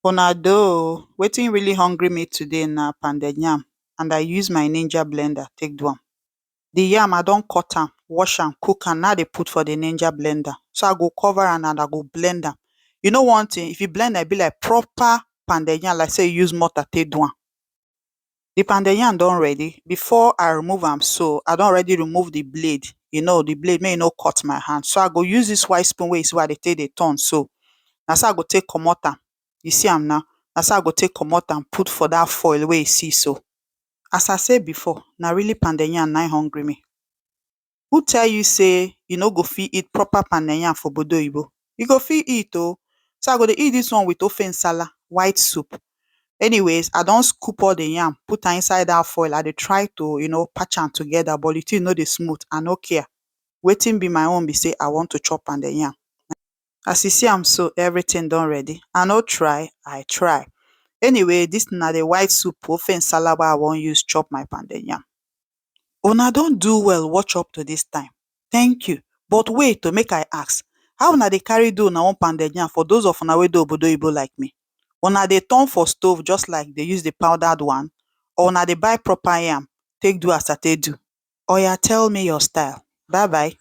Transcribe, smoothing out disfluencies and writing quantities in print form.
Una doh, wetin really hungry me today na pounded yam and I use my ninja blender take do am. The yam I don cut am, wash am, cook am, now I dey put for the ninja blender. So I go cover am and I go blend am. You know one thing, if you blend am, e be like proper pounded yam like say you use mortar take do am. The pounded yam don ready. Before I remove am so, I don already remove the blade. You know the blade make e no cut my hand. So I go use this white spoon wey you see wey I dey take dey turn so. Na so I go take comot am. You see am now? Na so I go take comot am put for that foil wey you see so. As I said before, na really pounded yam na im hungry me. Who tell you say you no go fit eat proper pounded yam for obodo oyibo? You go fit eat oo. So I go dey eat this one with ofe nsala, white soup. Anyways, I don scoop all the yam, put am inside that foil. I dey try to, patch am together, but the thing no dey smooth. I no care. Wetin be my own be say I want to chop pounded yam. As you see am so, everything don ready. I no try, I try. Anyway, this na the white soup ofe nsala wey I wan use chop my pounded yam. Una don do well watch up to this time. Thank you. But wait to make I ask, how una dey carry do una own pounded yam for those of una wey dey obodo oyibo like me? Una dey turn for stove just like dey use the powdered one? Or una dey buy proper yam take do as I take do? Oya tell me your style. Bye bye.